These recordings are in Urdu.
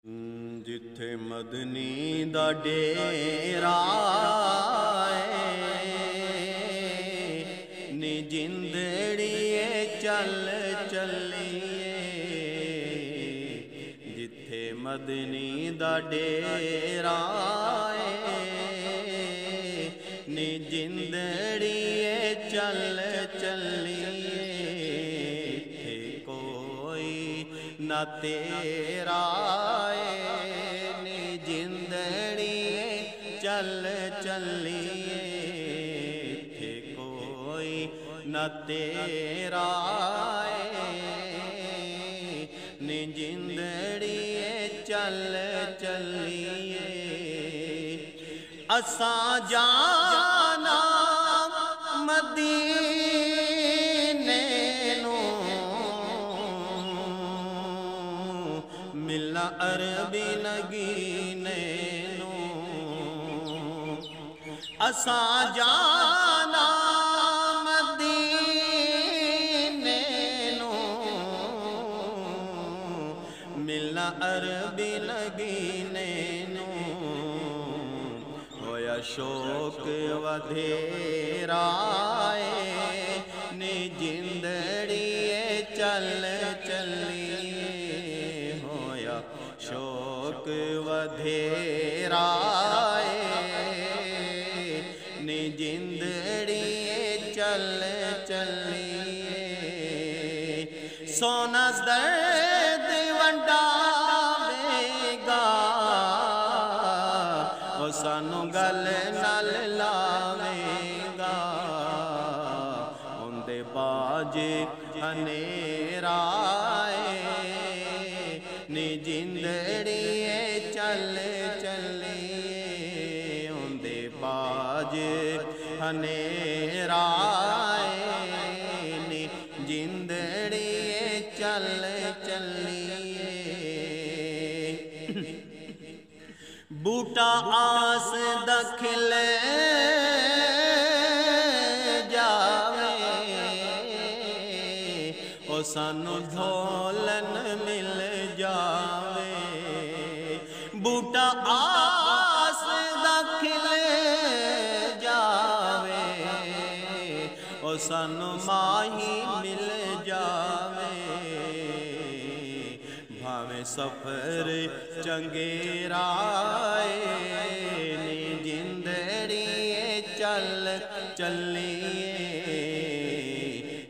ਜਿੱਥੇ ਮਦਨੀ ਦਾ ਡੇਰਾ ਏ ਨੀ ਜਿੰਦੜੀਏ ਚੱਲ ਚੱਲੀਏ। ਜਿੱਥੇ ਮਦਨੀ ਦਾ ਡੇਰਾ ਏ ਨੀ ਜਿੰਦੜੀਏ ਚੱਲ ਚੱਲੀਏ। ਇੱਥੇ ਕੋਈ ਨਾ ਤੇਰਾ ਨੀ ਜਿੰਦੜੀਏ ਚੱਲ ਚੱਲੀਏ। ਇੱਥੇ ਕੋਈ ਨਾ ਤੇਰਾ ਨੀ ਜਿੰਦੜੀਏ ਚੱਲ ਚੱਲੀਏ। ਅਸਾਂ ਜਾਣਾ ਮਦੀਨੇ ਨੂੰ ਮਿਲਣਾ ਅਰਬੀ ਨਗੀਨੇ ਨੂੰ। ਅਸਾਂ ਜਾਣਾ ਮਦੀਨੇ ਨੂੰ ਮਿਲਣਾ ਅਰਬੀ ਨਗੀਨੇ ਨੂੰ। ਹੋਇਆ ਸ਼ੌਕ ਵਧੇਰਾ ਨੀ ਜਿੰਦੜੀਏ ਚੱਲ ਚੱਲੀਏ। ਹੋਇਆ ਸ਼ੌਕ ਵਧੇਰਾ ਨੀ ਜਿੰਦੜੀਏ ਚੱਲ ਚੱਲੀਏ। ਸੋਨਾ ਦਰਦ ਵੰਡਾਵੇਗਾ ਉਹ ਸਾਨੂੰ ਗਲ ਨਾਲ ਲਾਵੇਗਾ। ਹੁੰਦੇ ਬਾਜ ਹਨੇਰਾ ਨੀ ਜਿੰਦੜੀਏ ਚੱਲ ਚੱਲੀਏ। ਹੁੰਦੇ ਬਾਜ ਹਨੇਰਾ ਨੀ ਜਿੰਦੜੀਏ ਚੱਲ ਚੱਲੀਏ। ਬੂਟਾ ਆਸ ਦਾ ਖਿਲ ਜਾਵੇ ਉਹ ਸਾਨੂੰ ਢੋਲਨ ਮਿਲ ਜਾਵੇ। ਬੂਟਾ ਆਸ ਦਾ ਖਿਲ ਜਾਵੇ ਉਹ ਸਾਨੂੰ ਮਾਹੀ ਮਿਲ ਜਾਵੇ। ਭਾਵੇਂ ਸਫਰ ਚੰਗੇਰਾ ਨੀ ਜਿੰਦੜੀਏ ਚੱਲ ਚੱਲੀਏ।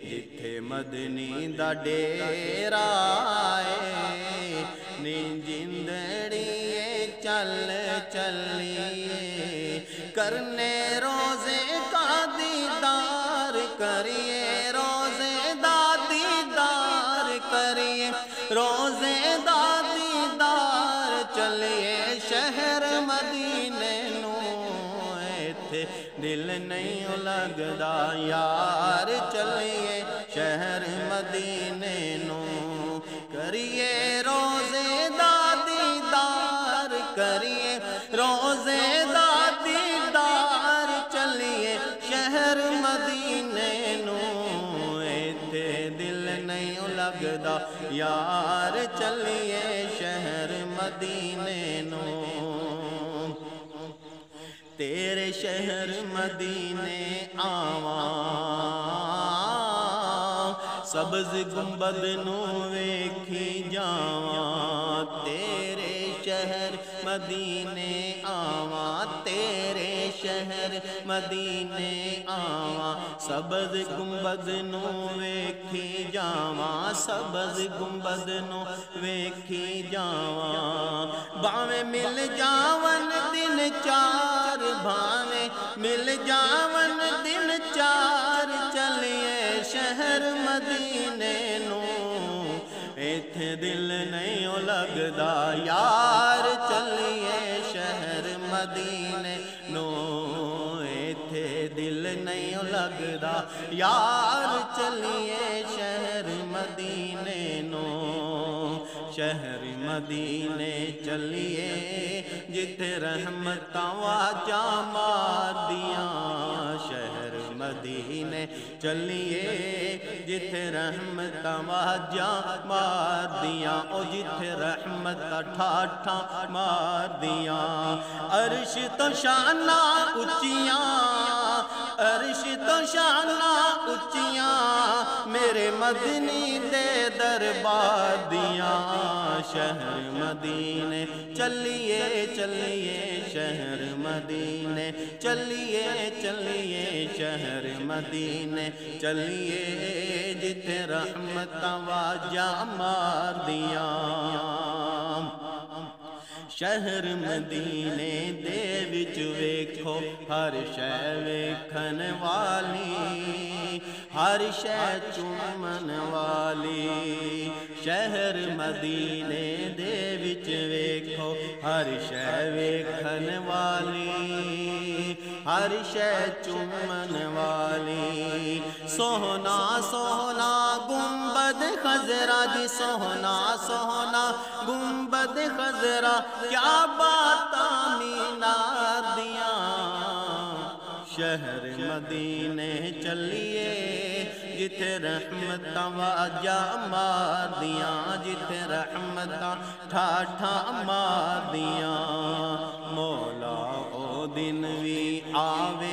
ਜਿੱਥੇ ਮਦਨੀ ਦਾ ਡੇਰਾ ਨੀ ਜਿੰਦੜੀਏ ਚੱਲ ਚੱਲੀਏ। ਕਰਨੇ ਰੋਜ਼ੇ ਕਾ ਦੀਦਾਰ ਕਰੀਏ ਰੋਜ਼ੇ ਦਾ ਦੀਦਾਰ ਕਰੀਏ। روزے دا دیدار چلیے شہر مدینے نو ایتھے دل نہیں لگدا یار چلیے شہر مدینے نو کریے روزے دا دیدار کریے روزے دا دیدار چلیے شہر مدینے نو ایتھے دل نہیں لگدا یار چلیے شہر مدینے نو۔ تیرے شہر مدینے آواں سبز گنبد نو ویکھی جاواں۔ تیرے شہر مدینے آواں تیرے شہر مدینے آواں سبز گنبد نو ویکھی جاواں سبز گنبد نو ویکھی جاواں۔ بھاویں مل جاون دن چار بھاویں مل جاون دن چار چلیے شہر مدینے نو ایتھے دل نہیں لگدا یار چلیے شہر مدینے نو ایتھے دل نہیں لگدا یار چلیے شہر مدینے نو۔ شہر مدینے چلیے جتھے رحمتاں واجاں ماردیاں شہر مدینے چلیے جتھے رحمت واجاں مار دیاں او جتھے رحمت ٹھاٹھاں مار دیاں عرش تو شاناں اچیاں عرش تو شاناں اچیاں میرے مدنی دے دربار دیاں شہر مدینے چلیے چلیے شہر مدینے چلیے چلیے شہر مدینے چلیے جتھے رحمتاں واجاں مار دیاں شہر مدینے دے وچ ویکھو ہر شے ویکھن والی ہر شے چومن والی شہر مدینے دے وچ ویکھو ہر شے ویکھن والی ہر شے چومن والی سوہنا سوہنا گنبد خضرا جی سوہنا سوہنا گنبد خضرا کیا باتاں مینار دیاں شہر مدینے چلیے جتھے رحمتاں واجاں مار دیاں جتھے رحمتاں ٹھاٹھاں مار دیاں مولا او دن وی آوے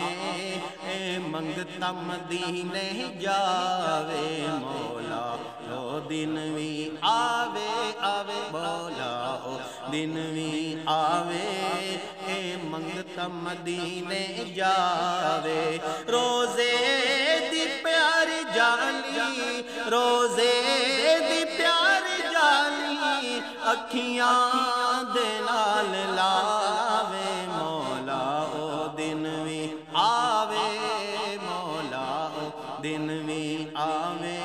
اے منگتا مدینے جاوے مولا او دن وی آوے آوے مولا او دن وی آوے اے منگتا مدینے جاوے روزے دی پیاری جالی روزے دی پیاری جالی اکھیاں دے نال لاوے مولا او دن وی آوے مولا او دن وی آوے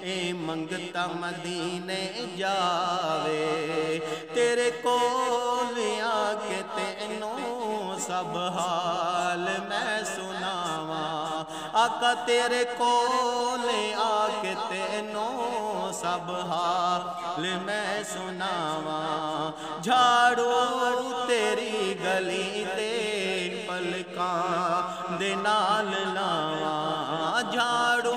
اے منگتا مدینے جاوے تیرے کول آ کے تینوں سب حال میں سناواں آقا تیرے کول آ کے تینوں سب حال میں سناواں جھاڑو تیری گلی دے پلکاں دے نال لاواں جھاڑو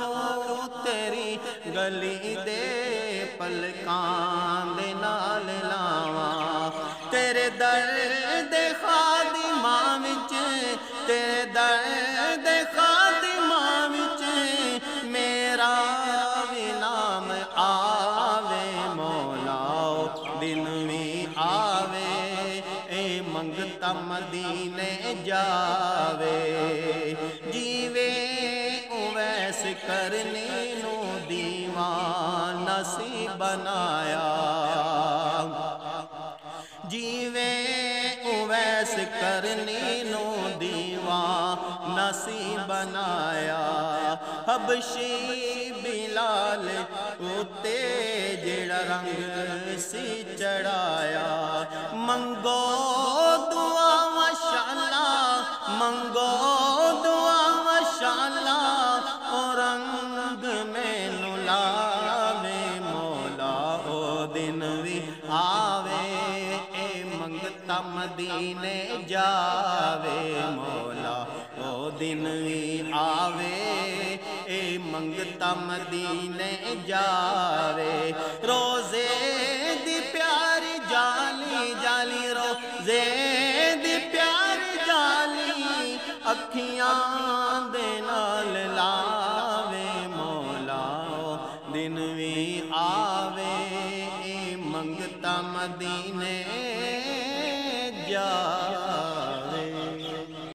تیری گلی دے پلکاں دے نال لاواں تیرے درد خادماں وچ تیرے درد خادماں وچ میرا وی نام آوے مولا دن وی آوے اے منگتا مدینے جاوے جیوے اویس کرنی نو دیوان نصیب بنایا جیوے اویس کرنی نو دیوان نصیب بنایا حبشی بلال اتے جڑا رنگ سی چڑھایا منگو دعا ماشاءاللہ منگو دعا ماشاءاللہ او رنگ مینو لاوے مولا او دن وی آوے اے منگتا مدینے جاوے مولا او دن وی آوے اے منگتا مدینے جاوے روزے دی پیاری جالی جالی روزے دی پیاری جالی اکھیاں دے نال لاوے مولا دن وی آوے اے منگتا مدینے جاوے